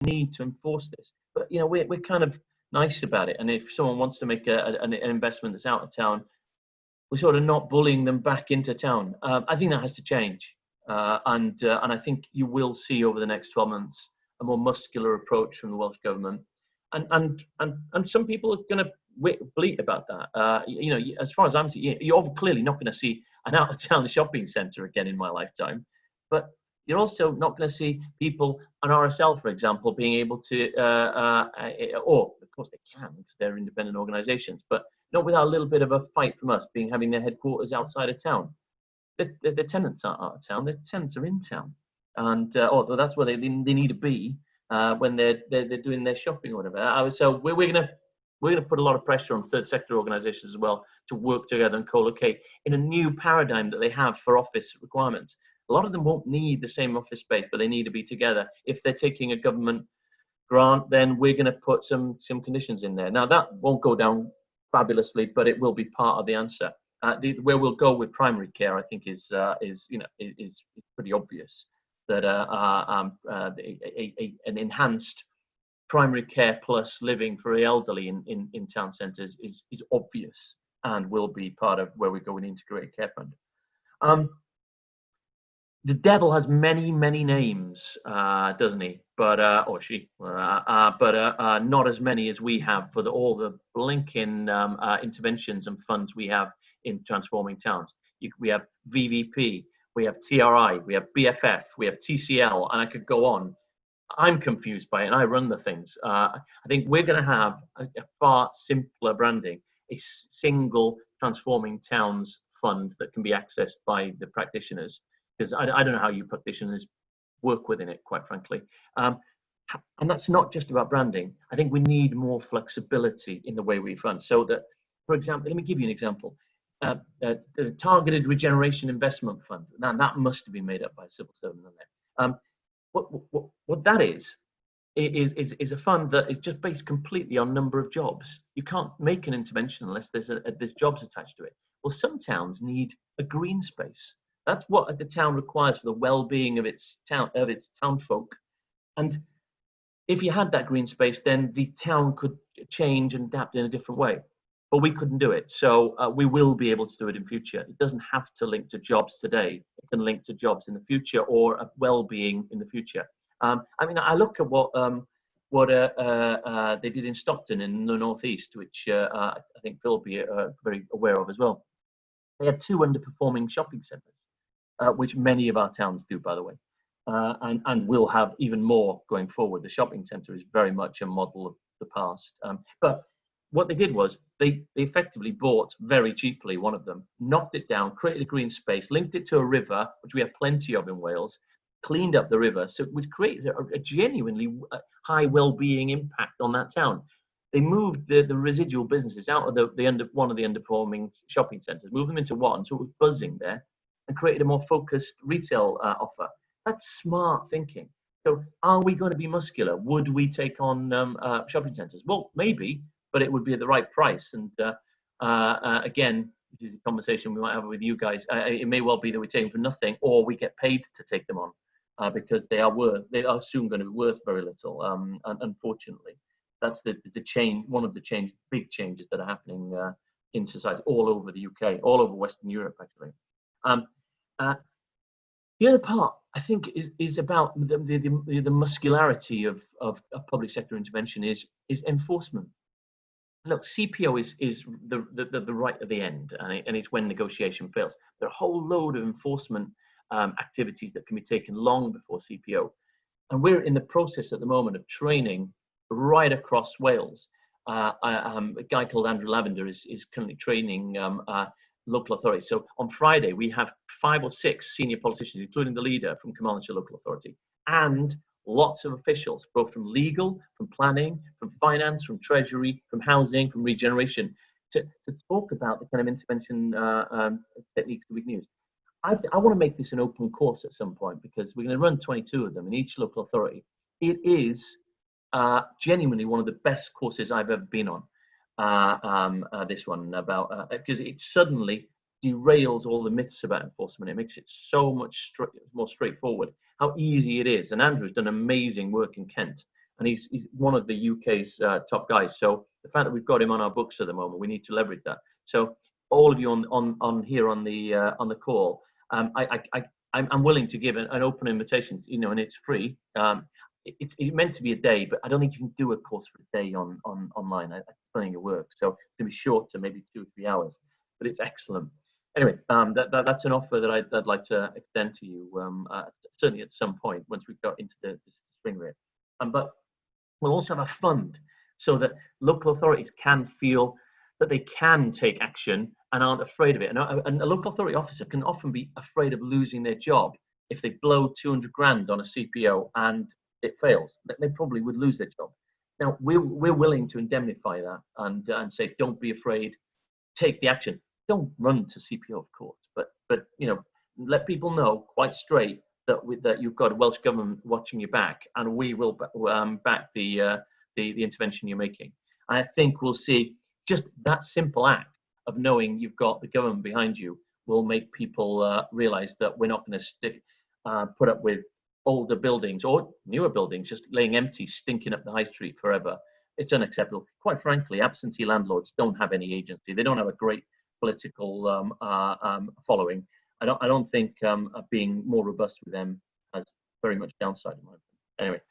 need to enforce this. But we're kind of nice about it, and if someone wants to make an investment that's out of town, we're sort of not bullying them back into town. I think that has to change, and I think you will see over the next 12 months a more muscular approach from the Welsh Government, and some people are going to bleat about that. As far as I'm seeing, you're clearly not going to see an out-of-town shopping centre again in my lifetime, but you're also not going to see people on RSL, for example, being able to, or of course they can because they're independent organisations, but not without a little bit of a fight from us, having their headquarters outside of town. The tenants aren't out of town; the tenants are in town, and although that's where they need to be when they're doing their shopping or whatever. So we're gonna put a lot of pressure on third sector organisations as well to work together and co-locate in a new paradigm that they have for office requirements. A lot of them won't need the same office space, but they need to be together. If they're taking a government grant, then we're going to put some conditions in there. Now that won't go down fabulously, but it will be part of the answer. Where we'll go with primary care, I think, is pretty obvious. That an enhanced primary care plus living for the elderly in town centres is obvious and will be part of where we go with the integrated care fund. The devil has many names, doesn't he? But or she, but not as many as we have for all the blinking interventions and funds we have in transforming towns. We have VVP, we have TRI, we have BFF, we have TCL, and I could go on. I'm confused by it, and I run the things. I think we're going to have a far simpler branding, a single transforming towns fund that can be accessed by the practitioners. Because I don't know how you practitioners work within it, quite frankly. And that's not just about branding. I think we need more flexibility in the way we fund. So that, for example, let me give you an example. The Targeted Regeneration Investment Fund. Now, that must have been made up by a civil servant on there. What that is a fund that is just based completely on number of jobs. You can't make an intervention unless there's jobs attached to it. Well, some towns need a green space. That's what the town requires for the well-being of its townfolk. And if you had that green space, then the town could change and adapt in a different way. But we couldn't do it, so we will be able to do it in future. It doesn't have to link to jobs today. It can link to jobs in the future or a well-being in the future. I mean, I look at what they did in Stockton in the northeast, which I think Phil will be very aware of as well. They had 2 underperforming shopping centres. Which many of our towns do, by the way, and will have even more going forward. The shopping centre is very much a model of the past. But what they did was they effectively bought very cheaply one of them, knocked it down, created a green space, linked it to a river, which we have plenty of in Wales, cleaned up the river, so it would create a genuinely high well-being impact on that town. They moved the residual businesses out of one of the underperforming shopping centres, moved them into one, so it was buzzing there, and created a more focused retail offer. That's smart thinking. So are we going to be muscular? Would we take on shopping centres? Well, maybe, but it would be at the right price. And again, this is a conversation we might have with you guys. It may well be that we take them for nothing, or we get paid to take them on because they are soon going to be worth very little. And unfortunately, that's the change. One of the big changes that are happening in society all over the UK, all over Western Europe, actually. The other part, I think, is about the muscularity of public sector intervention is enforcement. Look, CPO is the right at the end, and it's when negotiation fails. There are a whole load of enforcement activities that can be taken long before CPO, and we're in the process at the moment of training right across Wales. A guy called Andrew Lavender is currently training local authorities. So on Friday, we have 5 or 6 senior politicians, including the leader from Carmarthenshire Local Authority, and lots of officials, both from legal, from planning, from finance, from treasury, from housing, from regeneration, to talk about the kind of intervention techniques that we can use. I want to make this an open course at some point, because we're going to run 22 of them in each local authority. It is genuinely one of the best courses I've ever been on. This one about because it suddenly derails all the myths about enforcement. It makes it so much more straightforward how easy it is. And Andrew's done amazing work in Kent, and he's one of the UK's top guys. So the fact that we've got him on our books at the moment, we need to leverage that. So all of you on here on the call, I'm willing to give an open invitation, you know, and it's free. It's meant to be a day, but I don't think you can do a course for a day online. I don't think it works. So it's going to be short, to maybe 2 or 3 hours, but it's excellent. Anyway, that's an offer that I'd like to extend to you, certainly at some point once we've got into the spring rate. But we'll also have a fund so that local authorities can feel that they can take action and aren't afraid of it. And a local authority officer can often be afraid of losing their job if they blow 200 grand on a CPO and it fails. They probably would lose their job. Now, we're willing to indemnify that and say, don't be afraid, take the action. Don't run to CPO, of course, but you know, let people know quite straight that you've got a Welsh Government watching your back, and we will back the intervention you're making. And I think we'll see just that simple act of knowing you've got the government behind you will make people realise that we're not going to put up with older buildings or newer buildings just laying empty, stinking up the high street forever. It's unacceptable. Quite frankly, absentee landlords don't have any agency. They don't have a great political following. I don't think being more robust with them has very much downside in my opinion. Anyway,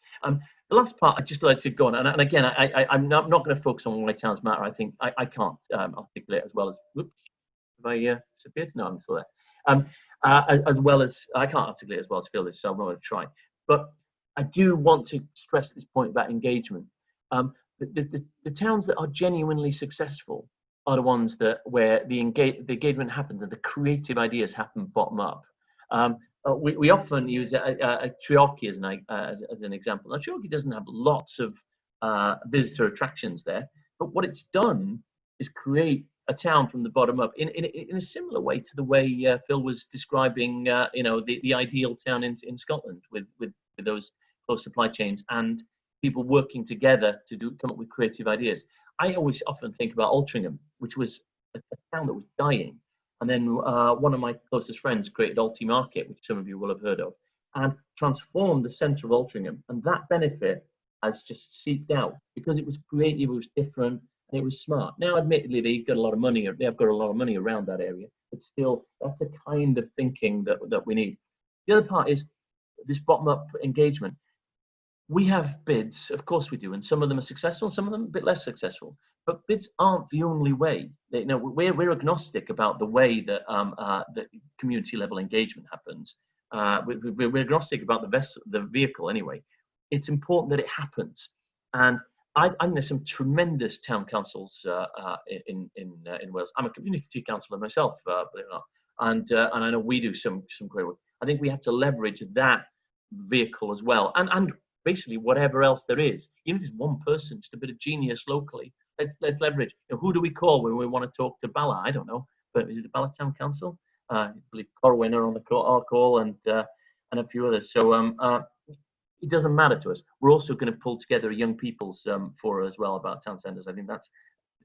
the last part I'd just like to go on, and again, I'm not going to focus on why towns matter. I think I can't articulate as well as. Whoops, have I disappeared? No, I'm still there. As well as I can't articulate as well as Phil is, so I'm not going to try. But I do want to stress this point about engagement. The towns that are genuinely successful are the ones where the engagement happens and the creative ideas happen bottom up. We often use a Treorchy as an example. Now, Treorchy doesn't have lots of visitor attractions there, but what it's done is create a town from the bottom up in a similar way to the way Phil was describing, you know, the ideal town in Scotland with those close supply chains and people working together to come up with creative ideas. I always often think about Altrincham, which was a town that was dying. And then one of my closest friends created Alty Market, which some of you will have heard of, and transformed the centre of Altrincham. And that benefit has just seeped out because it was creative, it was different, and it was smart. Now, admittedly, they've got a lot of money around that area, but still, that's the kind of thinking that we need. The other part is this bottom-up engagement. We have bids, of course we do, and some of them are successful, some of them a bit less successful. But bids aren't the only way. You know, we're agnostic about the way that community-level engagement happens. We're agnostic about the vehicle anyway. It's important that it happens. And I know some tremendous town councils in Wales. I'm a community councillor myself, believe it or not, and I know we do some great work. I think we have to leverage that vehicle as well, and basically whatever else there is, even if it's one person, just a bit of genius locally. Let's leverage. You know, who do we call when we want to talk to Bala? I don't know, but is it the Bala Town Council? I believe Corwin are on the call and a few others. So it doesn't matter to us. We're also going to pull together young people's fora as well about town centres. I think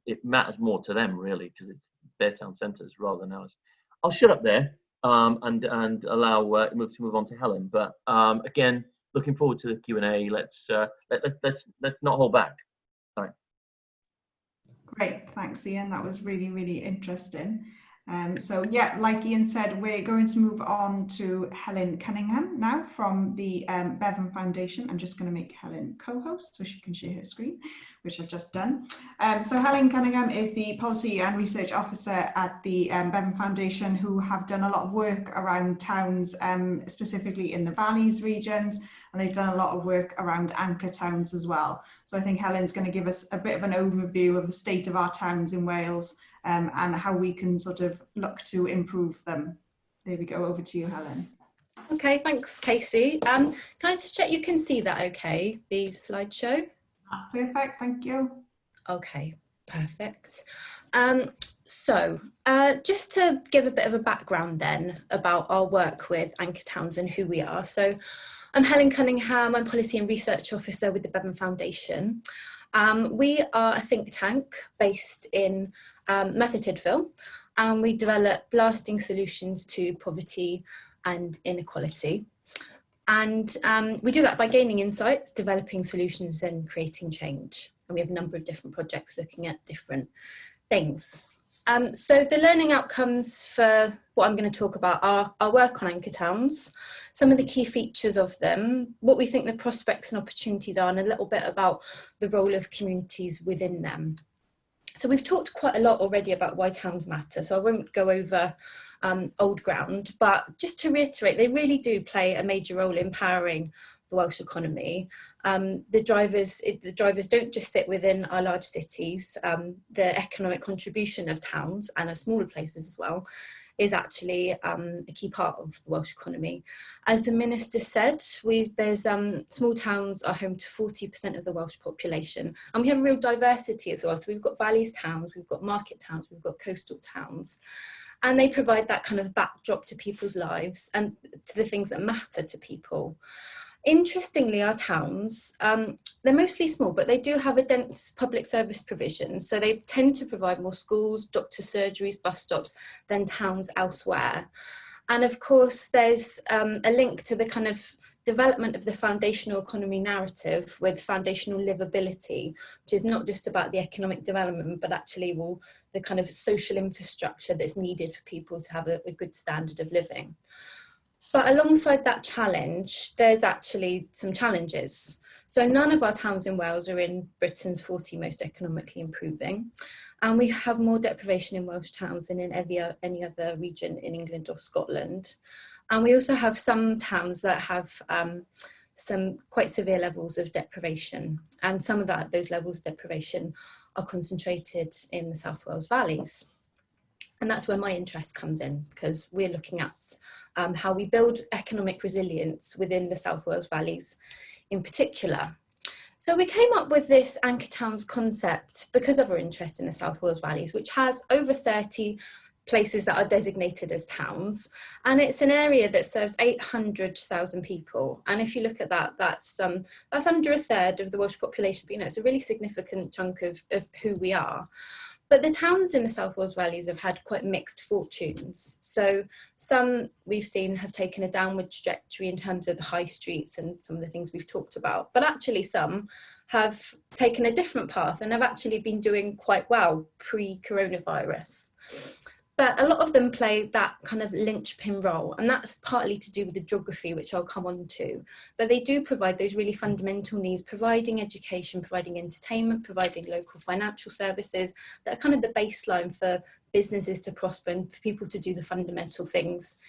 it matters more to them really because it's their town centres rather than ours. I'll shut up there and allow move on to Helen. But again, looking forward to the Q&A. Let's not hold back. All right. Great, thanks, Ian. That was really, really interesting. So yeah, like Ian said, we're going to move on to Helen Cunningham now from the Bevan Foundation. I'm just going to make Helen co-host so she can share her screen, which I've just done. So Helen Cunningham is the Policy and Research Officer at the Bevan Foundation, who have done a lot of work around towns, specifically in the valleys regions, and they've done a lot of work around anchor towns as well. So I think Helen's going to give us a bit of an overview of the state of our towns in Wales and how we can sort of look to improve them. There we go, over to you, Helen. Okay, thanks, Casey. Can I just check you can see that okay, the slideshow? That's perfect, thank you. Okay, perfect. So just to give a bit of a background then about our work with anchor towns and who we are. So I'm Helen Cunningham, I'm Policy and Research Officer with the Bevan Foundation. We are a think tank based in Merthyr Tydfil, and we develop lasting solutions to poverty and inequality. And we do that by gaining insights, developing solutions and creating change. And we have a number of different projects looking at different things. So the learning outcomes for what I'm going to talk about are our work on anchor towns, some of the key features of them, what we think the prospects and opportunities are, and a little bit about the role of communities within them. So we've talked quite a lot already about why towns matter, so I won't go over old ground, but just to reiterate, they really do play a major role in powering the Welsh economy. The drivers don't just sit within our large cities. The economic contribution of towns and of smaller places as well is actually a key part of the Welsh economy. As the Minister said, small towns are home to 40% of the Welsh population, and we have a real diversity as well. So we've got valleys towns, we've got market towns, we've got coastal towns, and they provide that kind of backdrop to people's lives and to the things that matter to people. Interestingly, our towns, they're mostly small, but they do have a dense public service provision. So they tend to provide more schools, doctor surgeries, bus stops than towns elsewhere. And of course, there's a link to the kind of development of the foundational economy narrative with foundational livability, which is not just about the economic development, but actually the kind of social infrastructure that's needed for people to have a good standard of living. But alongside that challenge, there's actually some challenges. So none of our towns in Wales are in Britain's 40 most economically improving. And we have more deprivation in Welsh towns than in any other region in England or Scotland. And we also have some towns that have some quite severe levels of deprivation. And some of those levels of deprivation are concentrated in the South Wales valleys. And that's where my interest comes in, because we're looking at how we build economic resilience within the South Wales valleys in particular. So we came up with this anchor towns concept because of our interest in the South Wales valleys, which has over 30 places that are designated as towns, and it's an area that serves 800,000 people. And if you look at that, that's under a third of the Welsh population, but it's a really significant chunk of who we are. But the towns in the South Wales valleys have had quite mixed fortunes. So some we've seen have taken a downward trajectory in terms of the high streets and some of the things we've talked about, but actually some have taken a different path and have actually been doing quite well pre-coronavirus. But a lot of them play that kind of linchpin role, and that's partly to do with the geography, which I'll come on to. But they do provide those really fundamental needs, providing education, providing entertainment, providing local financial services that are kind of the baseline for businesses to prosper and for people to do the fundamental things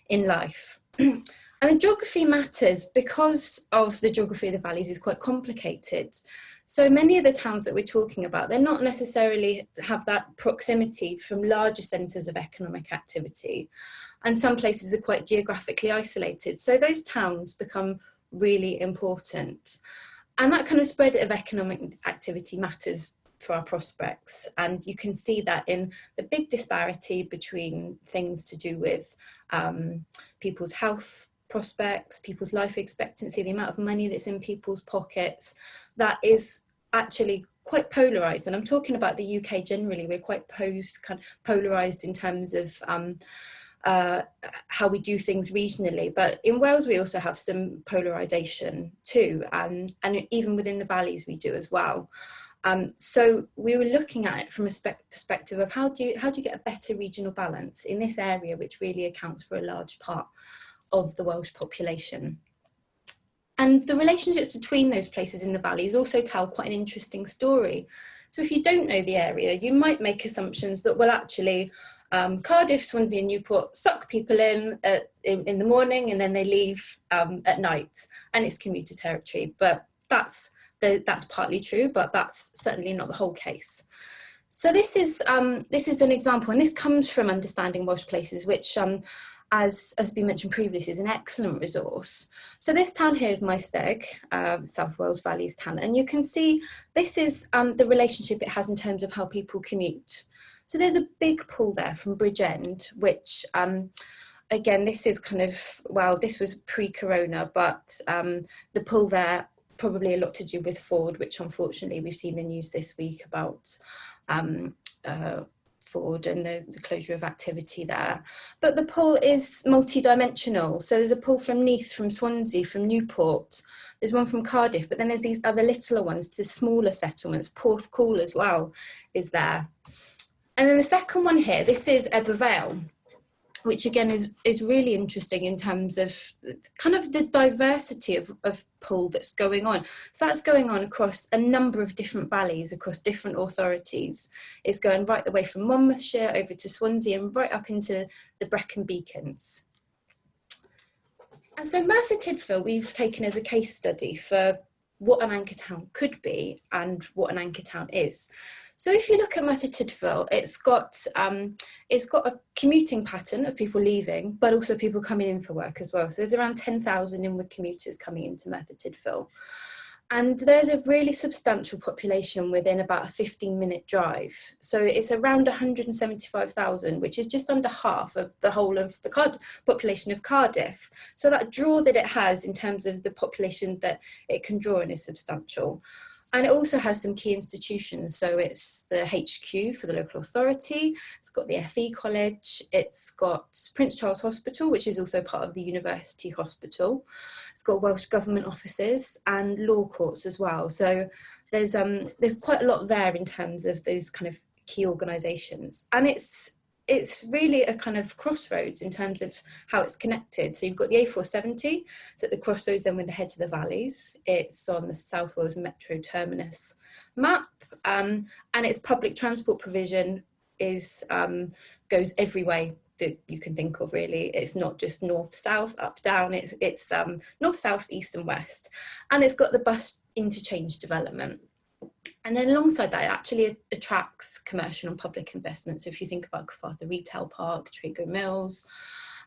in life. And the geography matters because of the geography of the valleys is quite complicated. So many of the towns that we're talking about, they're not necessarily have that proximity from larger centres of economic activity. And some places are quite geographically isolated. So those towns become really important. And that kind of spread of economic activity matters for our prospects. And you can see that in the big disparity between things to do with people's health prospects, people's life expectancy, the amount of money that's in people's pockets, that is actually quite polarised. And I'm talking about the UK generally. We're quite polarised in terms of how we do things regionally. But in Wales, we also have some polarisation too. And even within the valleys, we do as well. So we were looking at it from a perspective of how do you get a better regional balance in this area, which really accounts for a large part of the Welsh population. And the relationships between those places in the valleys also tell quite an interesting story. So if you don't know the area, you might make assumptions that, well, actually, Cardiff, Swansea and Newport suck people in the morning and then they leave at night, and it's commuter territory. But that's partly true, but that's certainly not the whole case. So this is an example, and this comes from Understanding Welsh Places, which as has been mentioned previously, is an excellent resource. So this town here is Maesteg, South Wales Valleys town, and you can see this is the relationship it has in terms of how people commute. So there's a big pull there from Bridgend, which again, this is kind of, well, this was pre-corona, but the pull there probably a lot to do with Ford, which unfortunately we've seen the news this week about Ford and the closure of activity there. But the pull is multi-dimensional. So there's a pull from Neath, from Swansea, from Newport. There's one from Cardiff, but then there's these other littler ones, the smaller settlements. Porthcawl as well is there. And then the second one here, this is Ebbw Vale, which again is really interesting in terms of kind of the diversity of pull that's going on. So that's going on across a number of different valleys, across different authorities. It's going right the way from Monmouthshire over to Swansea and right up into the Brecon Beacons. And so Merthyr Tydfil we've taken as a case study for what an anchor town could be and what an anchor town is. So if you look at Merthyr Tydfil, it's got a commuting pattern of people leaving, but also people coming in for work as well. So there's around 10,000 inward commuters coming into Merthyr Tydfil. And there's a really substantial population within about a 15-minute drive. So it's around 175,000, which is just under half of the whole of the population of Cardiff. So that draw that it has in terms of the population that it can draw in is substantial. And it also has some key institutions. So it's the HQ for the local authority, it's got the FE College, it's got Prince Charles Hospital, which is also part of the University Hospital. It's got Welsh Government offices and law courts as well. So there's quite a lot there in terms of those kind of key organisations. And it's really a kind of crossroads in terms of how it's connected. So you've got the A470, it's at the crossroads then with the heads of the valleys. It's on the South Wales Metro Terminus map, and its public transport provision is goes every way that you can think of really. It's not just north, south, up, down, it's north, south, east and west. And it's got the bus interchange development. And then alongside that, it actually attracts commercial and public investment. So if you think about Cyfarthfa Retail Park, Trigo Mills,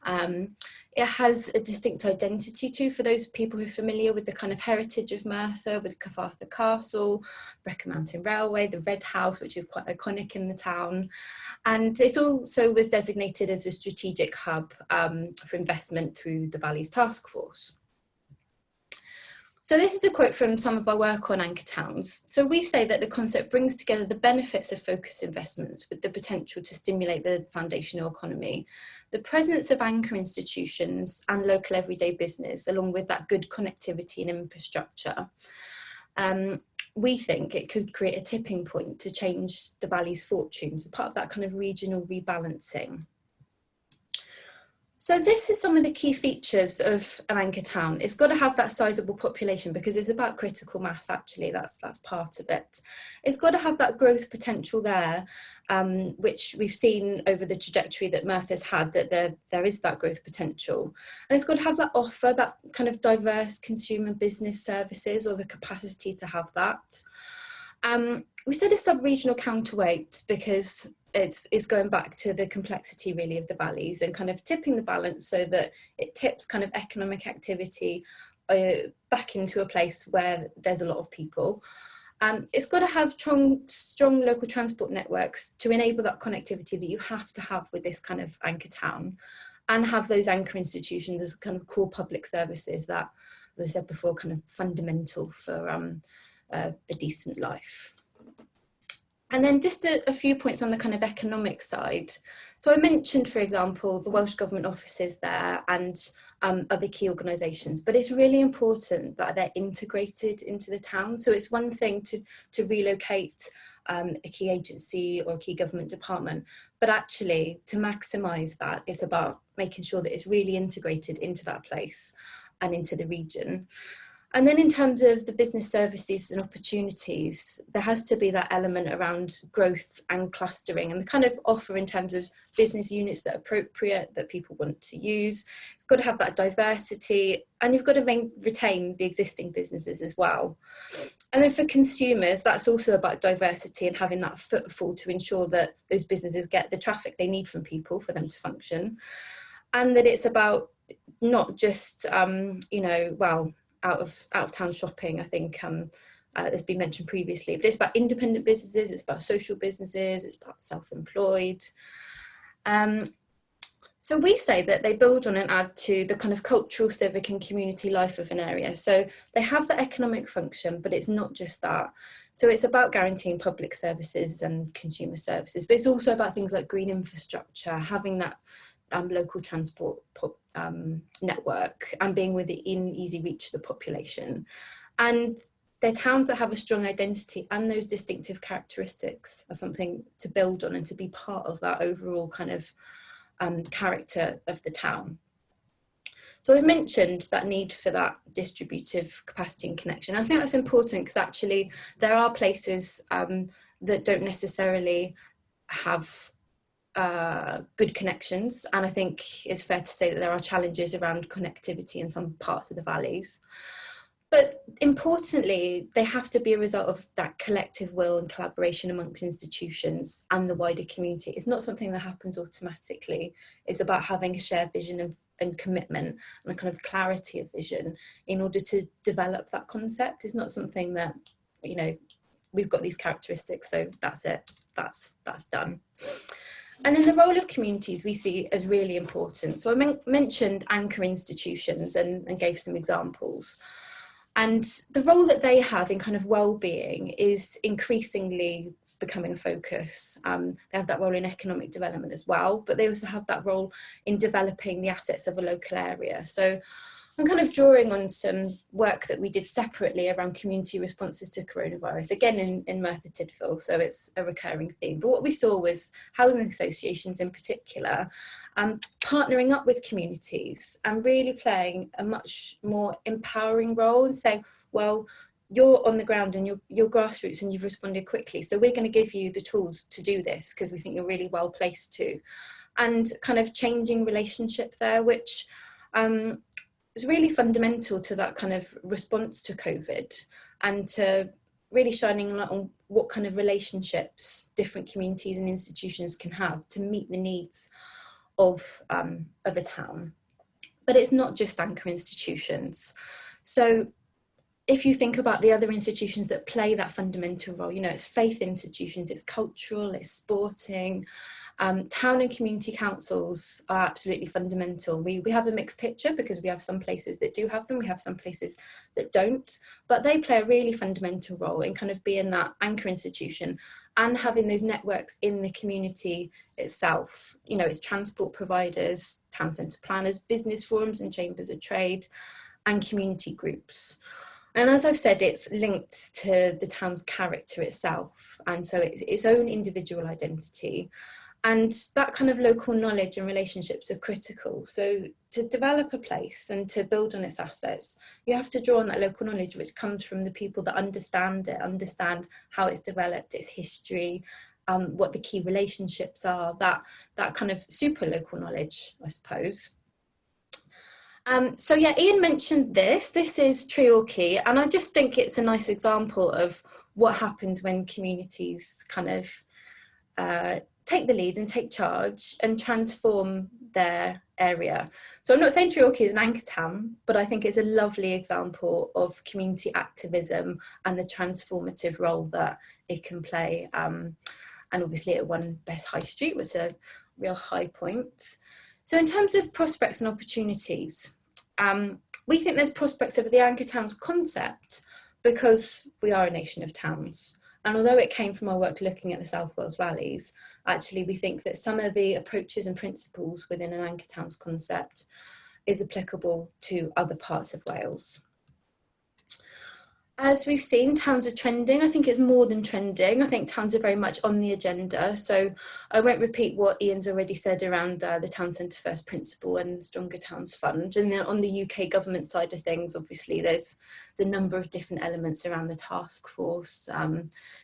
it has a distinct identity too for those people who are familiar with the kind of heritage of Merthyr, with Cyfarthfa Castle, Brecon Mountain Railway, the Red House, which is quite iconic in the town. And it also was designated as a strategic hub for investment through the Valley's Task Force. So this is a quote from some of our work on anchor towns. So we say that the concept brings together the benefits of focused investments with the potential to stimulate the foundational economy, the presence of anchor institutions and local everyday business, along with that good connectivity and infrastructure. We think it could create a tipping point to change the valley's fortunes, part of that kind of regional rebalancing. So this is some of the key features of an anchor town. It's got to have that sizable population because it's about critical mass, actually, that's part of it. It's got to have that growth potential there, which we've seen over the trajectory that Merthyr's had, that there is that growth potential. And it's got to have that offer, that kind of diverse consumer business services, or the capacity to have that. We said a sub-regional counterweight because it's going back to the complexity really of the valleys and kind of tipping the balance so that it tips kind of economic activity back into a place where there's a lot of people. It's got to have strong local transport networks to enable that connectivity that you have to have with this kind of anchor town, and have those anchor institutions as kind of core public services that, as I said before, kind of fundamental for a decent life. And then just a few points on the kind of economic side. So I mentioned, for example, the Welsh Government offices there and other key organisations, but it's really important that they're integrated into the town. So it's one thing to relocate a key agency or a key government department, but actually to maximise that, it's about making sure that it's really integrated into that place and into the region. And then in terms of the business services and opportunities, there has to be that element around growth and clustering and the kind of offer in terms of business units that are appropriate, that people want to use. It's got to have that diversity, and you've got to retain the existing businesses as well. And then for consumers, that's also about diversity and having that footfall to ensure that those businesses get the traffic they need from people for them to function. And that it's about not just, out of town shopping, I think has been mentioned previously, but it's about independent businesses, it's about social businesses, it's about self-employed. So we say that they build on and add to the kind of cultural, civic and community life of an area. So they have the economic function, but it's not just that. So it's about guaranteeing public services and consumer services, but it's also about things like green infrastructure, having that local transport network and being within easy reach of the population. And they're towns that have a strong identity, and those distinctive characteristics are something to build on and to be part of that overall kind of character of the town. So I've mentioned that need for that distributive capacity and connection. I think that's important because actually there are places that don't necessarily have good connections, and I think it's fair to say that there are challenges around connectivity in some parts of the valleys. But importantly, they have to be a result of that collective will and collaboration amongst institutions and the wider community. It's not something that happens automatically. It's about having a shared vision and commitment and a kind of clarity of vision in order to develop that concept. It's not something that, you know, we've got these characteristics, so that's it, that's done. And then the role of communities we see as really important. So I mentioned anchor institutions and gave some examples. And the role that they have in kind of well-being is increasingly becoming a focus. They have that role in economic development as well, but they also have that role in developing the assets of a local area. So I'm kind of drawing on some work that we did separately around community responses to coronavirus, again in Merthyr Tydfil, so it's a recurring theme. But what we saw was housing associations in particular partnering up with communities and really playing a much more empowering role and saying, well, you're on the ground and you're grassroots and you've responded quickly, so we're going to give you the tools to do this because we think you're really well placed to. And kind of changing relationship there, which was really fundamental to that kind of response to COVID and to really shining a light on what kind of relationships different communities and institutions can have to meet the needs of a town. But it's not just anchor institutions. So if you think about the other institutions that play that fundamental role, you know, it's faith institutions, it's cultural, it's sporting, town and community councils are absolutely fundamental. We have a mixed picture because we have some places that do have them, we have some places that don't, but they play a really fundamental role in kind of being that anchor institution and having those networks in the community itself. You know, it's transport providers, town centre planners, business forums and chambers of trade, and community groups. And as I've said, it's linked to the town's character itself, and so it's its own individual identity. And that kind of local knowledge and relationships are critical. So to develop a place and to build on its assets, you have to draw on that local knowledge which comes from the people that understand it, understand how it's developed, its history, what the key relationships are, that kind of super local knowledge, I suppose. So yeah, Ian mentioned this is Treorchy, and I just think it's a nice example of what happens when communities kind of take the lead and take charge and transform their area. So I'm not saying Treorchy is an anchor town, but I think it's a lovely example of community activism and the transformative role that it can play. And obviously it won Best High Street, was a real high point. So in terms of prospects and opportunities, we think there's prospects of the anchor towns concept because we are a nation of towns. And although it came from our work looking at the South Wales valleys, actually we think that some of the approaches and principles within an anchor towns concept is applicable to other parts of Wales. As we've seen, towns are trending. I think it's more than trending. I think towns are very much on the agenda. So I won't repeat what Ian's already said around the Town Centre First principle and Stronger Towns Fund. And then on the UK government side of things, obviously there's the number of different elements around the task force,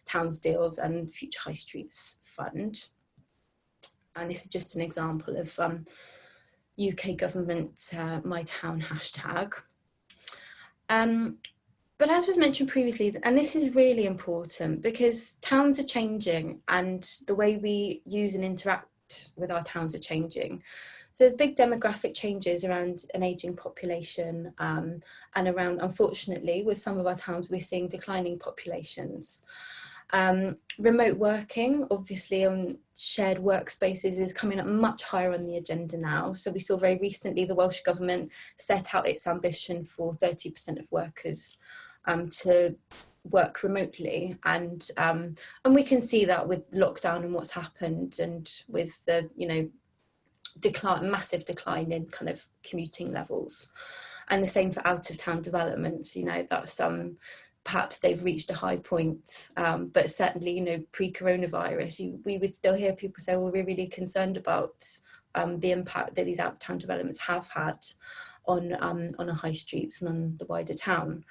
Towns Deals and Future High Streets Fund. And this is just an example of UK government My Town hashtag. But as was mentioned previously, and this is really important because towns are changing and the way we use and interact with our towns are changing. So there's big demographic changes around an ageing population and around, unfortunately, with some of our towns, we're seeing declining populations. Remote working, obviously, on shared workspaces is coming up much higher on the agenda now. So we saw very recently the Welsh Government set out its ambition for 30% of workers to work remotely, and we can see that with lockdown and what's happened, and with the massive decline in kind of commuting levels, and the same for out of town developments. That's perhaps they've reached a high point, but certainly pre-coronavirus we would still hear people say, well, we're really concerned about the impact that these out of town developments have had on our high streets and on the wider town.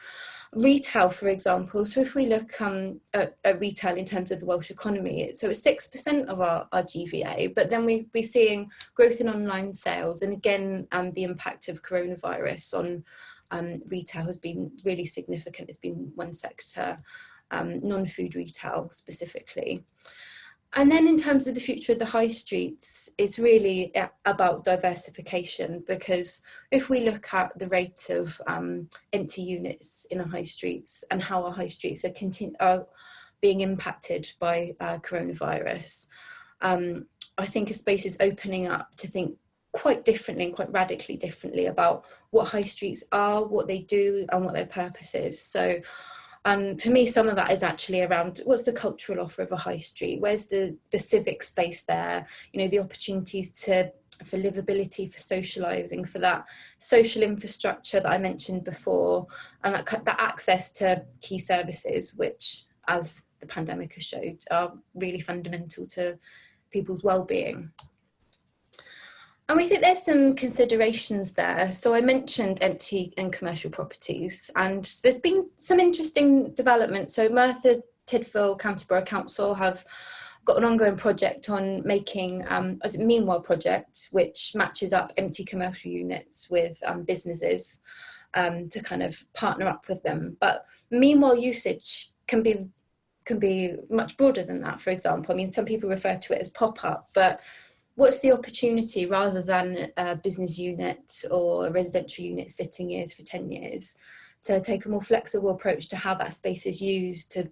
Retail, for example, so if we look at retail in terms of the Welsh economy, it's 6% of our GVA, but then we're seeing growth in online sales, and again the impact of coronavirus on retail has been really significant. It's been one sector, non-food retail specifically. And then in terms of the future of the high streets, it's really about diversification, because if we look at the rate of empty units in our high streets and how our high streets are being impacted by coronavirus, I think a space is opening up to think quite differently and quite radically differently about what high streets are, what they do, and what their purpose is. So for me, some of that is actually around what's the cultural offer of a high street? Where's the civic space there? The opportunities for livability, for socialising, for that social infrastructure that I mentioned before, and that access to key services, which, as the pandemic has showed, are really fundamental to people's well-being. And we think there's some considerations there. So I mentioned empty and commercial properties, and there's been some interesting developments. So Merthyr Tydfil County Borough Council have got an ongoing project on making a Meanwhile project, which matches up empty commercial units with businesses to kind of partner up with them. But Meanwhile usage can be much broader than that. For example, some people refer to it as pop-up, but what's the opportunity, rather than a business unit or a residential unit sitting years for 10 years, to take a more flexible approach to how that space is used, to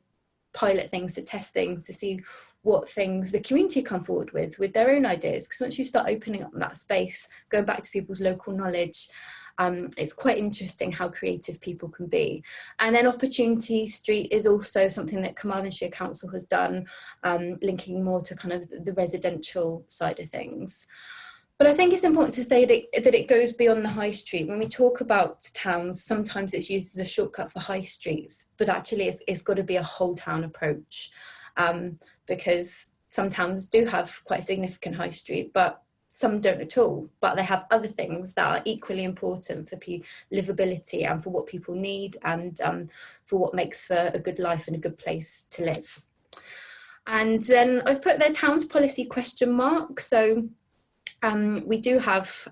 pilot things, to test things, to see what things the community come forward with their own ideas. Because once you start opening up that space, going back to people's local knowledge, it's quite interesting how creative people can be. And then Opportunity Street is also something that Carmarthenshire Council has done, linking more to kind of the residential side of things. But I think it's important to say that it goes beyond the high street. When we talk about towns, sometimes it's used as a shortcut for high streets, but actually it's got to be a whole town approach, because some towns do have quite a significant high street, but some don't at all, but they have other things that are equally important for livability and for what people need, and for what makes for a good life and a good place to live. And then I've put their towns policy question mark. So we do have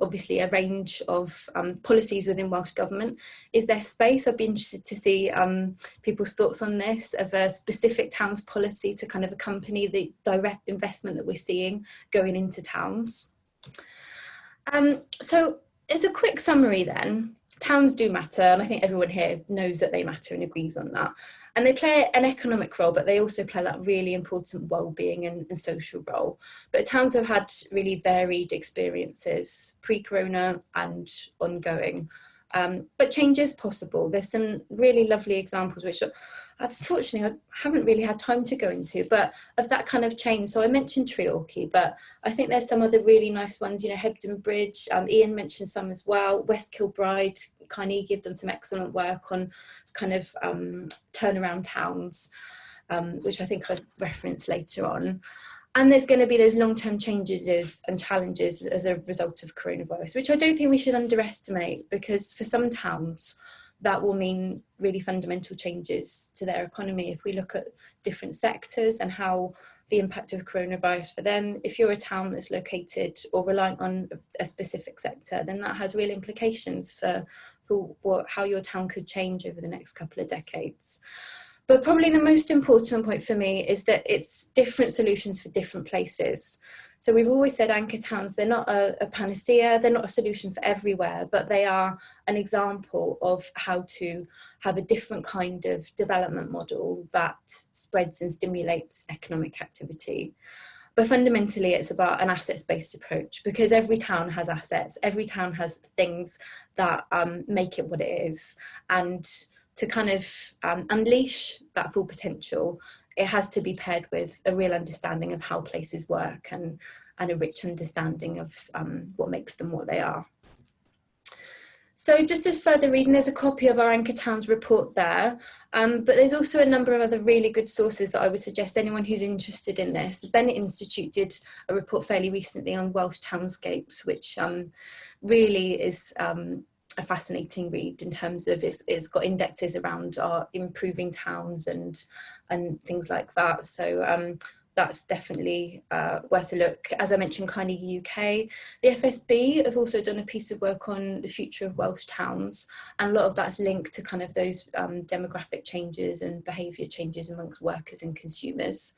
obviously a range of policies within Welsh Government. Is there space? I'd be interested to see people's thoughts on this, of a specific towns policy to kind of accompany the direct investment that we're seeing going into towns. So as a quick summary then, towns do matter, and I think everyone here knows that they matter and agrees on that. And they play an economic role, but they also play that really important well-being and social role. But towns have had really varied experiences, pre-corona and ongoing. But change is possible. There's some really lovely examples, which unfortunately I haven't really had time to go into, but of that kind of change. So I mentioned Treorchy, but I think there's some other really nice ones, Hebden Bridge, Ian mentioned some as well, West Kilbride, Carnegie have done some excellent work on kind of turnaround towns, which I think I'd reference later on. And there's going to be those long-term changes and challenges as a result of coronavirus, which I don't think we should underestimate, because for some towns that will mean really fundamental changes to their economy. If we look at different sectors and how the impact of coronavirus for them, if you're a town that's located or reliant on a specific sector, then that has real implications for how your town could change over the next couple of decades. But probably the most important point for me is that it's different solutions for different places. So we've always said anchor towns, they're not a panacea, they're not a solution for everywhere, but they are an example of how to have a different kind of development model that spreads and stimulates economic activity. But fundamentally, it's about an assets-based approach, because every town has assets, every town has things that make it what it is. And to kind of unleash that full potential, it has to be paired with a real understanding of how places work and a rich understanding of what makes them what they are. So just as further reading, there's a copy of our Anchor Towns report there, but there's also a number of other really good sources that I would suggest anyone who's interested in this. The Bennett Institute did a report fairly recently on Welsh townscapes, which really is a fascinating read in terms of it's got indexes around our improving towns and things like that. So that's definitely worth a look. As I mentioned, Carnegie UK, the FSB have also done a piece of work on the future of Welsh towns, and a lot of that's linked to kind of those demographic changes and behaviour changes amongst workers and consumers.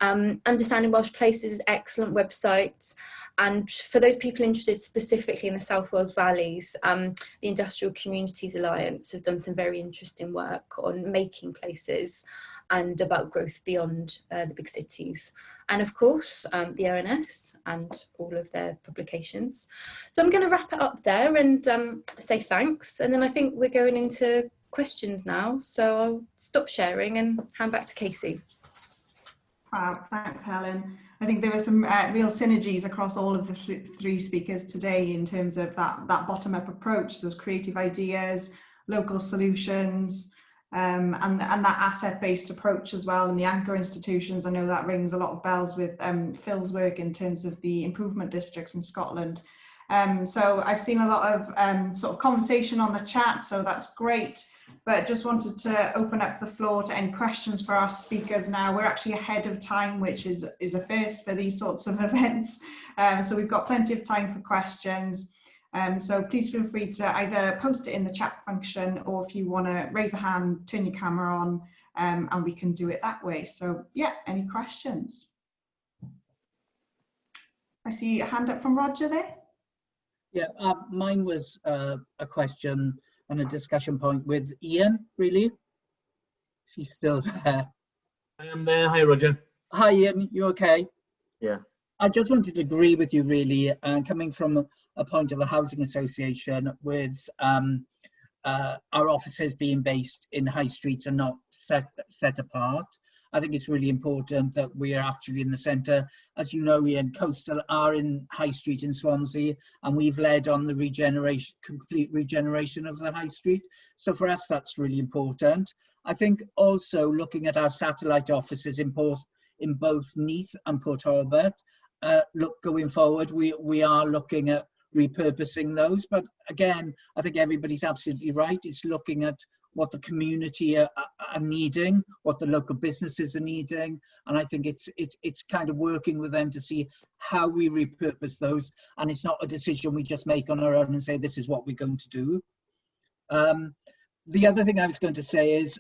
Understanding Welsh Places is an excellent website, and for those people interested specifically in the South Wales Valleys, the Industrial Communities Alliance have done some very interesting work on making places and about growth beyond the big cities, and of course the ONS and all of their publications. So I'm going to wrap it up there and say thanks, and then I think we're going into questions now, so I'll stop sharing and hand back to Casey. Wow, thanks, Helen. I think there were some real synergies across all of the three speakers today in terms of that bottom-up approach, those creative ideas, local solutions, and that asset-based approach as well. And the anchor institutions, I know that rings a lot of bells with Phil's work in terms of the improvement districts in Scotland. So I've seen a lot of sort of conversation on the chat, so that's great. But just wanted to open up the floor to any questions for our speakers now. We're actually ahead of time, which is a first for these sorts of events. So we've got plenty of time for questions. So please feel free to either post it in the chat function, or if you want to raise a hand, turn your camera on, and we can do it that way. So yeah, any questions? I see a hand up from Roger there. Yeah, mine was a question and a discussion point with Ian, really. If he's still there. I am there. Hi, Roger. Hi, Ian. You okay? Yeah. I just wanted to agree with you, really, and coming from a point of a housing association with our offices being based in high streets and not set apart. I think it's really important that we are actually in the centre. As you know, Ian, Coastal are in High Street in Swansea, and we've led on the complete regeneration of the High Street. So for us, that's really important. I think also looking at our satellite offices in both Neath and Port Talbot, going forward, we are looking at repurposing those. But again, I think everybody's absolutely right. It's looking at what the community are needing, what the local businesses are needing, and I think it's kind of working with them to see how we repurpose those, and it's not a decision we just make on our own and say this is what we're going to do. The other thing I was going to say is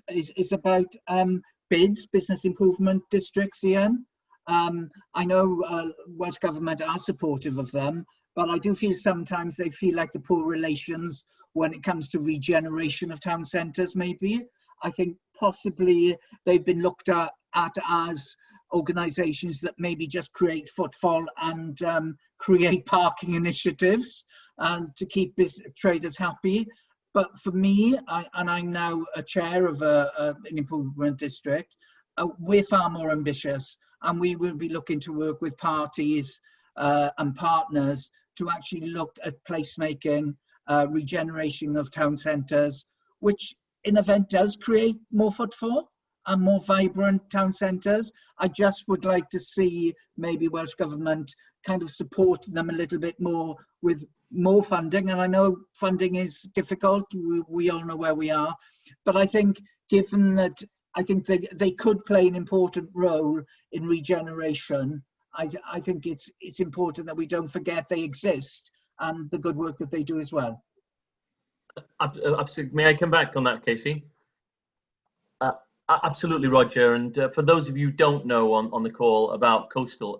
about BIDs, business improvement districts, Ian. I know Welsh Government are supportive of them, but I do feel sometimes they feel like the poor relations when it comes to regeneration of town centres, maybe. I think possibly they've been looked at as organisations that maybe just create footfall and create parking initiatives and to keep traders happy. But for me, and I'm now a chair of an improvement district, we're far more ambitious, and we will be looking to work with parties and partners to actually look at placemaking, regeneration of town centres, which in event does create more footfall and more vibrant town centres. I just would like to see maybe Welsh Government kind of support them a little bit more with more funding. And I know funding is difficult, we all know where we are, but I think given that I think they could play an important role in regeneration, I think it's important that we don't forget they exist and the good work that they do as well. Absolutely. May I come back on that, Casey? Absolutely, Roger. And for those of you who don't know on the call about coastal,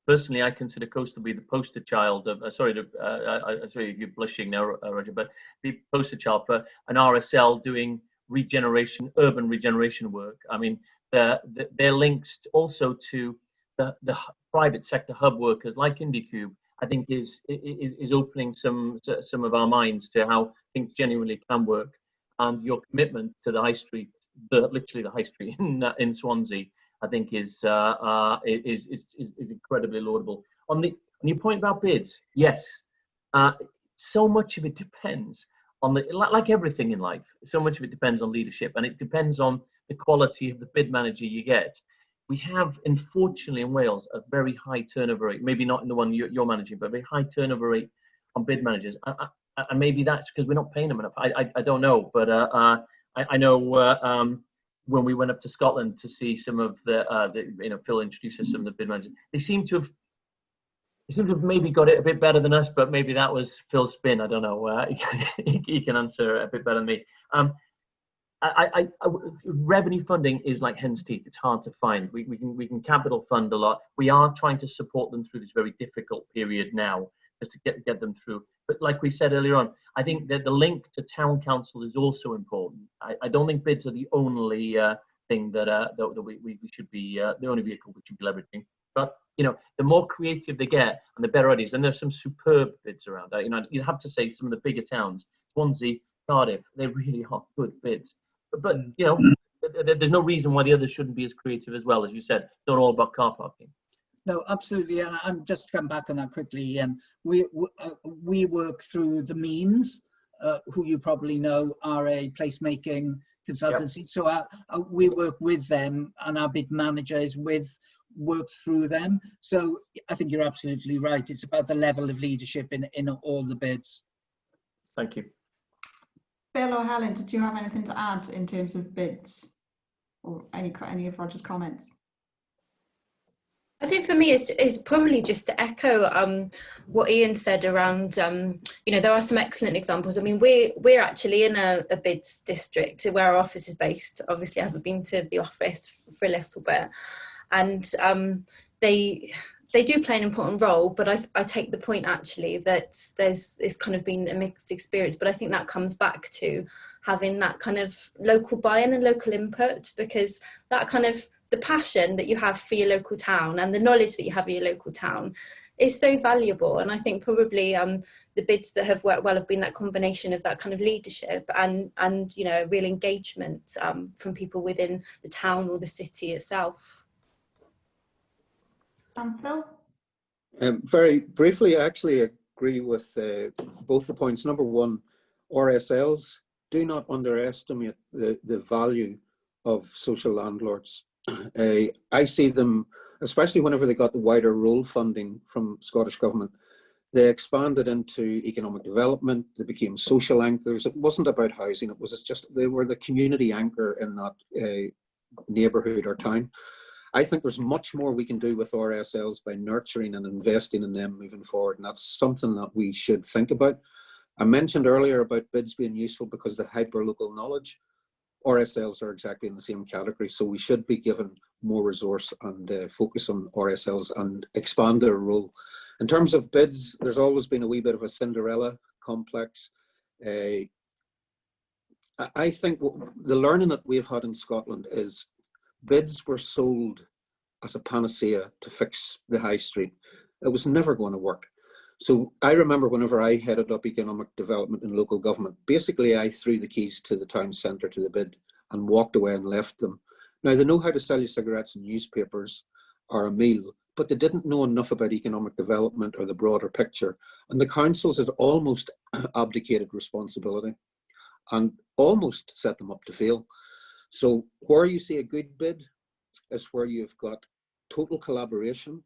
personally, I consider coastal to be the poster child of. Sorry if you're blushing now, Roger, but the poster child for an RSL doing regeneration, urban regeneration work. I mean, they're linked also to the private sector hub workers like IndieCube. I think is opening some of our minds to how things genuinely can work, and your commitment to the high street, literally the high street in Swansea, I think is incredibly laudable. On your point about bids, yes, so much of it depends on like everything in life. So much of it depends on leadership, and it depends on the quality of the bid manager you get. We have, unfortunately, in Wales, a very high turnover rate. Maybe not in the one you're managing, but a very high turnover rate on bid managers. And maybe that's because we're not paying them enough. I don't know, but I know when we went up to Scotland to see some of the Phil introduced us some of the bid managers. They seem to have maybe got it a bit better than us, but maybe that was Phil's spin. I don't know. He can answer a bit better than me. Revenue funding is like hen's teeth. It's hard to find. We can capital fund a lot. We are trying to support them through this very difficult period now, just to get them through. But like we said earlier on, I think that the link to town councils is also important. I don't think bids are the only thing that we should be the only vehicle we should be leveraging. But the more creative they get, and the better it is. And there's some superb bids around. You have to say some of the bigger towns, Swansea, Cardiff, they really are good bids. But there's no reason why the others shouldn't be as creative as well. As you said, it's not all about car parking. No, absolutely, and just to come back on that quickly, we work through the Means, who you probably know are a placemaking consultancy. Yep. So we work with them, and our bid manager is work through them. So I think you're absolutely right. It's about the level of leadership in all the bids. Thank you. Bill or Helen, did you have anything to add in terms of bids, or any of Roger's comments? I think for me, it's probably just to echo what Ian said around, there are some excellent examples. I mean, we're actually in a bids district where our office is based. Obviously, I haven't been to the office for a little bit. And they do play an important role, but I take the point actually that it's kind of been a mixed experience. But I think that comes back to having that kind of local buy-in and local input, because that kind of the passion that you have for your local town and the knowledge that you have of your local town is so valuable. And I think probably the bids that have worked well have been that combination of that kind of leadership and real engagement from people within the town or the city itself. Phil? Very briefly, I actually agree with both the points. Number one, RSLs, do not underestimate the value of social landlords. I see them, especially whenever they got the wider role funding from Scottish Government, they expanded into economic development, they became social anchors. It wasn't about housing, it was just, they were the community anchor in that neighbourhood or town. I think there's much more we can do with RSLs by nurturing and investing in them moving forward, and that's something that we should think about. I mentioned earlier about bids being useful because of the hyper-local knowledge. RSLs are exactly in the same category, so we should be given more resource and focus on RSLs and expand their role. In terms of bids, there's always been a wee bit of a Cinderella complex. I think the learning that we've had in Scotland is bids were sold as a panacea to fix the high street. It was never going to work. So I remember whenever I headed up economic development in local government, basically I threw the keys to the town centre to the bid and walked away and left them. Now they know how to sell you cigarettes and newspapers or a meal, but they didn't know enough about economic development or the broader picture. And the councils had almost abdicated responsibility and almost set them up to fail. So where you see a good bid is where you've got total collaboration.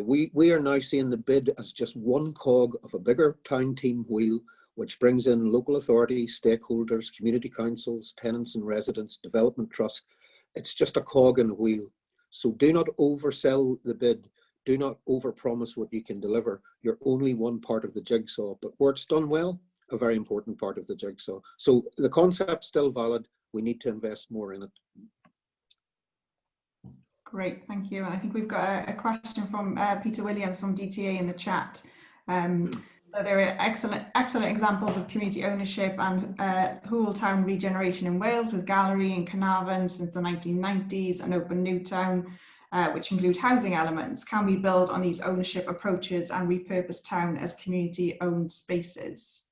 We are now seeing the bid as just one cog of a bigger town team wheel, which brings in local authorities, stakeholders, community councils, tenants and residents, development trusts. It's just a cog in a wheel. So do not oversell the bid. Do not overpromise what you can deliver. You're only one part of the jigsaw, but where it's done well, a very important part of the jigsaw. So the concept's still valid. We need to invest more in it. Great, thank you. And I think we've got a question from Peter Williams from DTA in the chat. So there are excellent examples of community ownership and whole town regeneration in Wales, with Gallery in Carnarvon since the 1990s and Open New Town, which include housing elements. Can we build on these ownership approaches and repurpose town as community-owned spaces?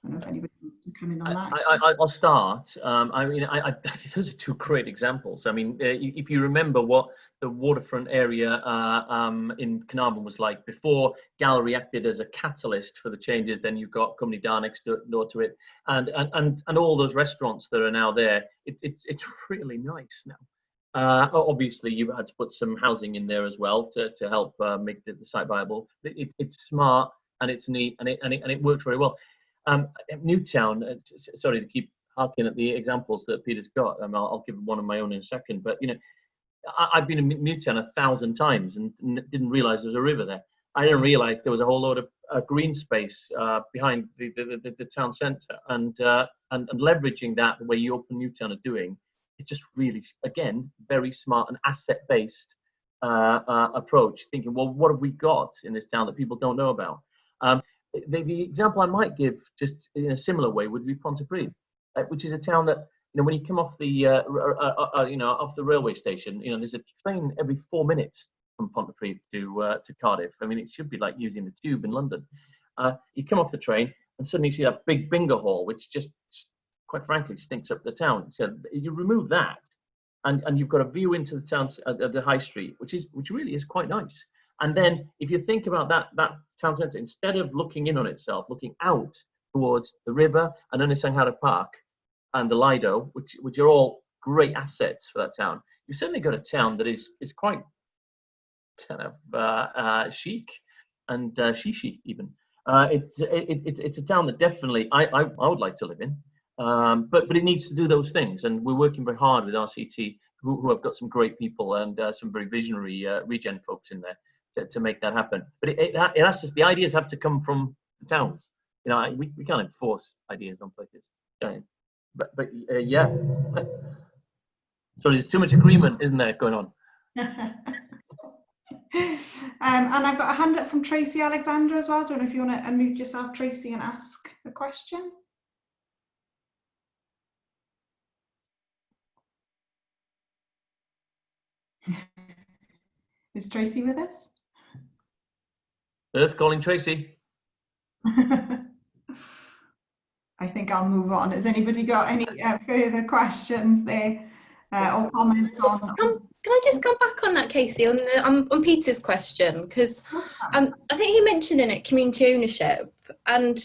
I don't know if anybody wants to come in on that. I'll start. I mean, I think those are two great examples. I mean, if you remember what the waterfront area in Carnarvon was like before Gallery acted as a catalyst for the changes, then you've got Cwmni Da next door to it, and all those restaurants that are now there. It's really nice now. Obviously, you had to put some housing in there as well to help make the site viable. It's smart and it's neat and it worked very well. Newtown, sorry to keep harking at the examples that Peter's got. I'll give one of my own in a second. But you know, I've been in Newtown 1,000 times and didn't realise there was a river there. I didn't realise there was a whole load of green space behind the town centre, and leveraging that the way you Open Newtown are doing. It's just really, again, very smart and asset-based approach. Thinking, well, what have we got in this town that people don't know about? The example I might give, just in a similar way, would be Pontypridd, which is a town that, you know, when you come off the off the railway station, you know, there's a train every 4 minutes from Pontypridd to Cardiff. I mean, it should be like using the tube in London. You come off the train and suddenly you see that big bingo hall, which just, quite frankly, stinks up the town. So you remove that, and you've got a view into the town, the high street, which really is quite nice. And then if you think about that town centre, instead of looking in on itself, looking out towards the river and Ynys Park and the Lido, which are all great assets for that town, you've certainly got a town that is quite kind of chic and shishi even. It's a town that definitely I would like to live in, but it needs to do those things, and we're working very hard with RCT, who have got some great people and some very visionary regen folks in there to make that happen. But it has to, the ideas have to come from the towns. You know, we can't enforce ideas on places. But yeah. So there's too much agreement, isn't there, going on? And I've got a hand up from Tracy Alexander as well. I don't know if you want to unmute yourself, Tracy, and ask a question. Is Tracy with us? Earth calling Tracy. I think I'll move on. Has anybody got any further questions there or comments on? Can I just come back on that, Casey, on Peter's question? Because I think he mentioned in it community ownership, and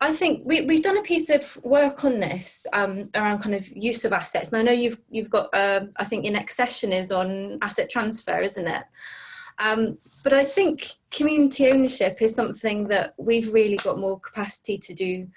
I think we've done a piece of work on this around kind of use of assets. And I know you've got I think your next session is on asset transfer, isn't it? But I think community ownership is something that we've really got more capacity to do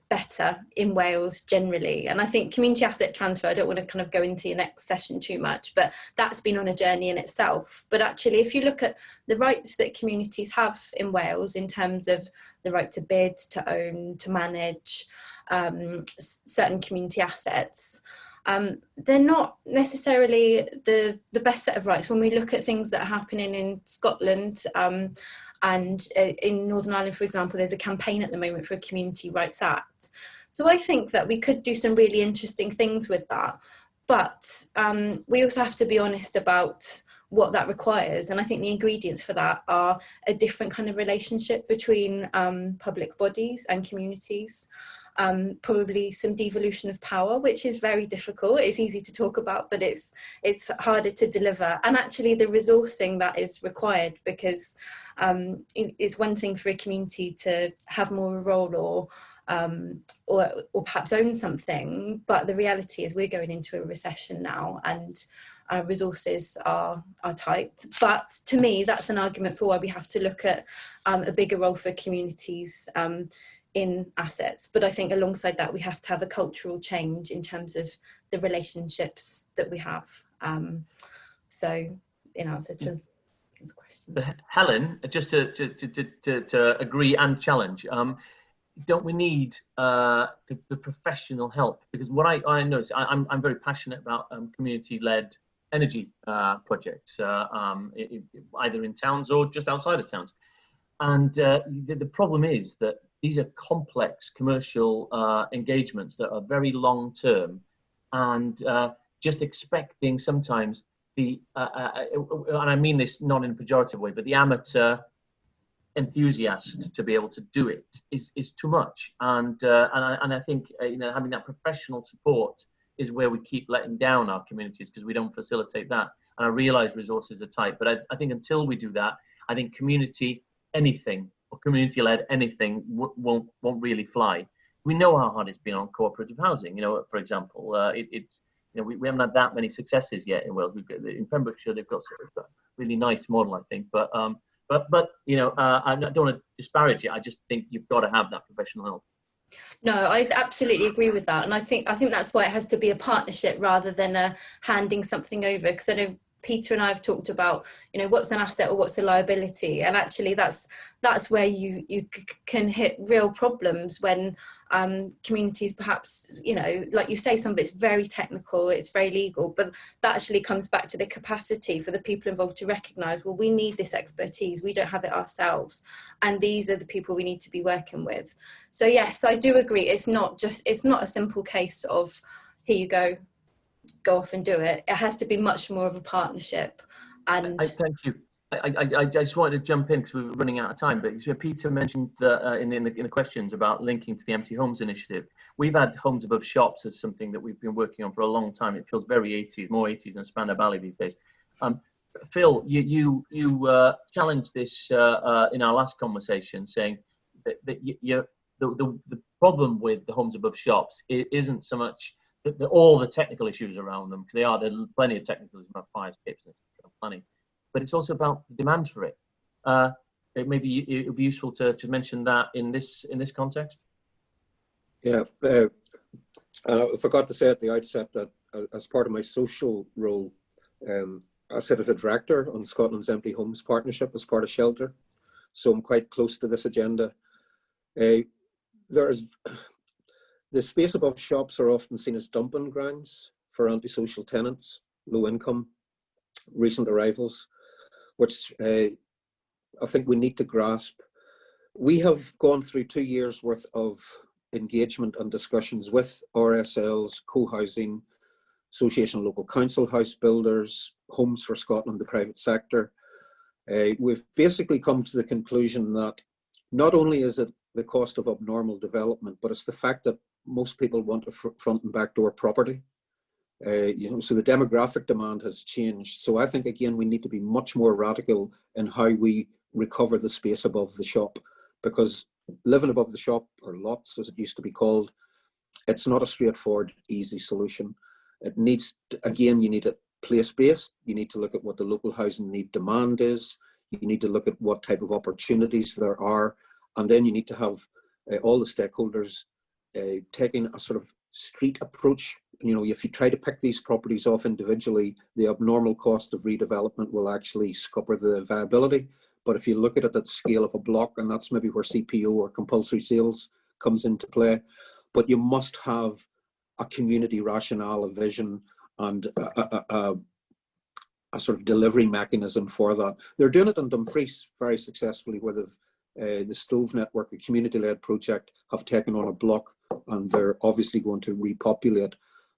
better in Wales generally. And I think community asset transfer, I don't want to kind of go into your next session too much, but that's been on a journey in itself. But actually, if you look at the rights that communities have in Wales in terms of the right to bid, to own, to manage certain community assets, they're not necessarily the best set of rights when we look at things that are happening in Scotland and in Northern Ireland, for example. There's a campaign at the moment for a Community Rights Act. So I think that we could do some really interesting things with that. But we also have to be honest about what that requires. And I think the ingredients for that are a different kind of relationship between public bodies and communities. Probably some devolution of power, which is very difficult. It's easy to talk about, but it's harder to deliver. And actually the resourcing that is required, because it's one thing for a community to have more of a role or perhaps own something, but the reality is we're going into a recession now and our resources are tight. But to me, that's an argument for why we have to look at a bigger role for communities in assets. But I think alongside that, we have to have a cultural change in terms of the relationships that we have. So in answer to his question. But Helen, just to agree and challenge, don't we need the professional help? Because what I notice, I'm very passionate about community-led energy projects, either in towns or just outside of towns. And the problem is that these are complex commercial engagements that are very long term, and just expecting sometimes the, and I mean this not in a pejorative way, but the amateur enthusiast to be able to do it is too much. And I think having that professional support is where we keep letting down our communities, because we don't facilitate that. And I realise resources are tight, but I think until we do that, I think community anything or community-led anything won't really fly. We know how hard it's been on cooperative housing. For example, we haven't had that many successes yet in Wales. We've got in Pembrokeshire, they've got sort of a really nice model, I think. But I don't want to disparage it. I just think you've got to have that professional help. No, I absolutely agree with that, and I think that's why it has to be a partnership rather than handing something over. Because I know Peter and I have talked about, what's an asset or what's a liability, and actually that's where you can hit real problems when communities perhaps, like you say, some of it's very technical, it's very legal, but that actually comes back to the capacity for the people involved to recognise, well, we need this expertise, we don't have it ourselves, and these are the people we need to be working with. So yes, I do agree, it's not a simple case of here you go off and do it. It has to be much more of a partnership. And thank you. I just wanted to jump in because we were running out of time, but Peter mentioned in the questions about linking to the Empty Homes initiative. We've had homes above shops as something that we've been working on for a long time. It feels very 80s, more 80s than Spandau Ballet these days. Phil, you challenged this in our last conversation, saying that the problem with the homes above shops isn't so much all the technical issues around them, because there are plenty of technicals about fire escapes and planning, but it's also about the demand for it. Maybe it would be useful to mention that in this context. Yeah, I forgot to say at the outset that as part of my social role, I sit as a director on Scotland's Empty Homes Partnership as part of Shelter, so I'm quite close to this agenda. The space above shops are often seen as dumping grounds for antisocial tenants, low income, recent arrivals, which I think we need to grasp. We have gone through 2 years worth of engagement and discussions with RSLs, co-housing, Association of Local Council House Builders, Homes for Scotland, the private sector. We've basically come to the conclusion that not only is it the cost of abnormal development, but it's the fact that most people want a front and back door property. So the demographic demand has changed. So I think, again, we need to be much more radical in how we recover the space above the shop, because living above the shop, or lots as it used to be called, it's not a straightforward, easy solution. It needs, again, you need it place-based. You need to look at what the local housing need demand is. You need to look at what type of opportunities there are. And then you need to have all the stakeholders taking a sort of street approach. If you try to pick these properties off individually, the abnormal cost of redevelopment will actually scupper the viability. But if you look at it at scale of a block, and that's maybe where CPO or compulsory sales comes into play, but you must have a community rationale, a vision, and a sort of delivery mechanism for that. They're doing it in Dumfries very successfully, where the Stove Network, a community-led project, have taken on a block, and they're obviously going to repopulate.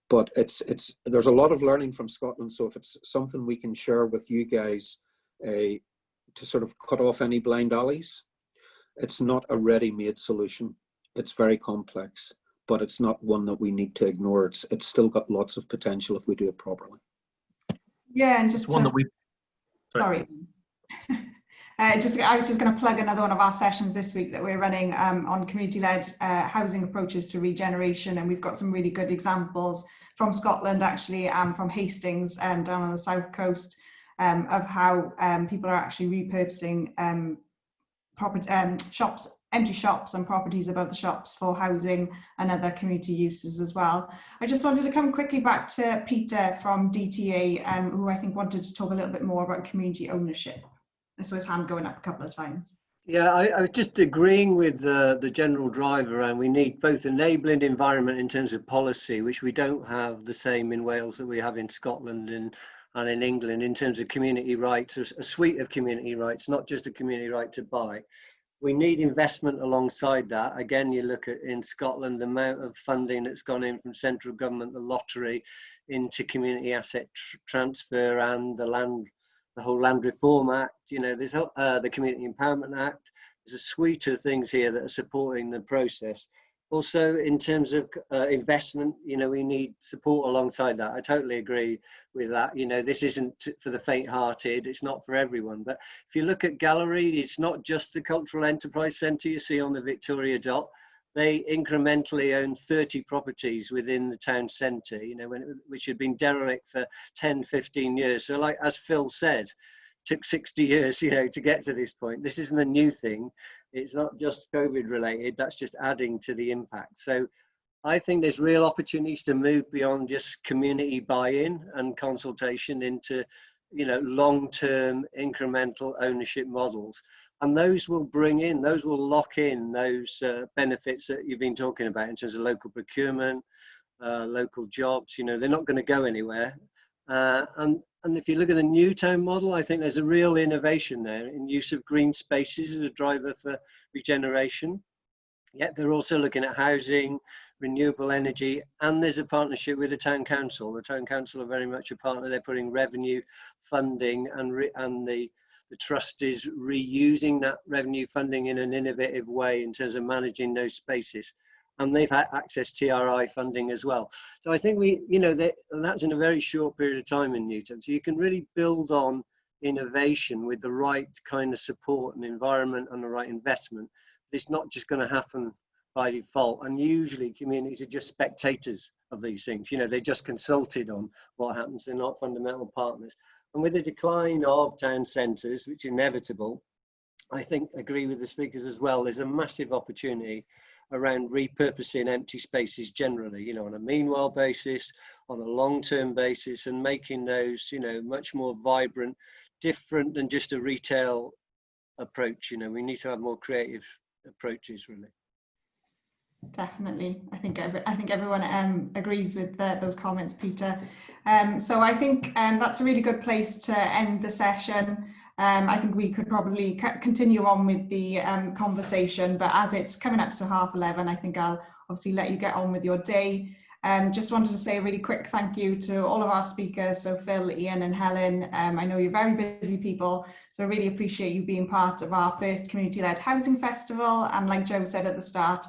But there's a lot of learning from Scotland. So if it's something we can share with you guys to sort of cut off any blind alleys, it's not a ready-made solution. It's very complex, but it's not one that we need to ignore. It's still got lots of potential if we do it properly. Yeah, and just one that we. Sorry. I was just going to plug another one of our sessions this week that we're running on community-led housing approaches to regeneration, and we've got some really good examples from Scotland, actually, and from Hastings down on the south coast, of how people are actually repurposing shops, empty shops and properties above the shops for housing and other community uses as well. I just wanted to come quickly back to Peter from DTA, who I think wanted to talk a little bit more about community ownership. I saw his hand going up a couple of times. Yeah, I was just agreeing with the general drive around we need both enabling environment in terms of policy, which we don't have the same in Wales that we have in Scotland and in England in terms of community rights, a suite of community rights, not just a community right to buy. We need investment alongside that. Again, you look at in Scotland, the amount of funding that's gone in from central government, the lottery, into community asset transfer and the whole Land Reform Act. You know, there's the Community Empowerment Act. There's a suite of things here that are supporting the process. Also, in terms of investment, you know, we need support alongside that. I totally agree with that. You know, this isn't for the faint-hearted. It's not for everyone. But if you look at Gallery, it's not just the Cultural Enterprise Centre you see on the Victoria Dot. They incrementally own 30 properties within the town centre, you know, which had been derelict for 10, 15 years. So like, as Phil said, took 60 years, you know, to get to this point. This isn't a new thing. It's not just COVID related. That's just adding to the impact. So I think there's real opportunities to move beyond just community buy-in and consultation into, you know, long-term incremental ownership models. And those will lock in those benefits that you've been talking about in terms of local procurement, local jobs. You know, they're not going to go anywhere. And if you look at the new town model, I think there's a real innovation there in use of green spaces as a driver for regeneration. Yet they're also looking at housing, renewable energy, and there's a partnership with the town council. The town council are very much a partner. They're putting revenue funding and the trust is reusing that revenue funding in an innovative way in terms of managing those spaces. And they've had access TRI funding as well. So I think you know, that's in a very short period of time in Newton. So you can really build on innovation with the right kind of support and environment and the right investment. It's not just going to happen by default. And usually communities are just spectators of these things. You know, they're just consulted on what happens. They're not fundamental partners. And with the decline of town centres, which is inevitable, I think, agree with the speakers as well, there's a massive opportunity around repurposing empty spaces generally, you know, on a meanwhile basis, on a long-term basis, and making those, you know, much more vibrant, different than just a retail approach. You know, we need to have more creative approaches, really. Definitely. I think everyone agrees with those comments, Peter. So I think that's a really good place to end the session. I think we could probably continue on with the conversation, but as it's coming up to 11:30, I think I'll obviously let you get on with your day. Just wanted to say a really quick thank you to all of our speakers, so Phil, Ian and Helen. I know you're very busy people, so I really appreciate you being part of our first community-led housing festival. And like Joe said at the start,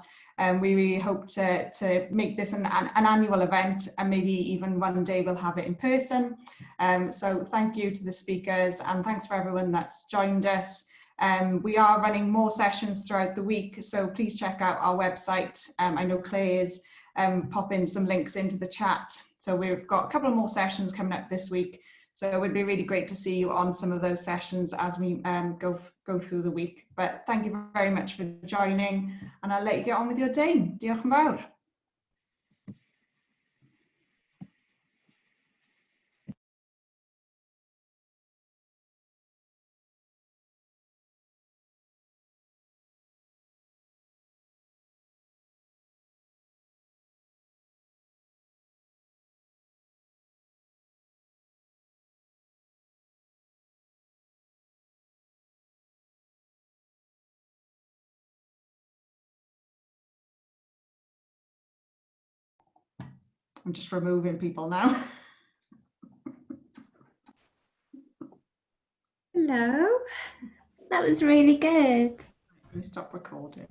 we really hope to make this an annual event, and maybe even one day we'll have it in person. So thank you to the speakers, and thanks for everyone that's joined us. We are running more sessions throughout the week, so please check out our website. I know Claire is popping some links into the chat. So we've got a couple of more sessions coming up this week. So it would be really great to see you on some of those sessions as we go through the week. But thank you very much for joining, and I'll let you get on with your day. Diolch yn fawr. I'm just removing people now. Hello, that was really good. Let me stop recording.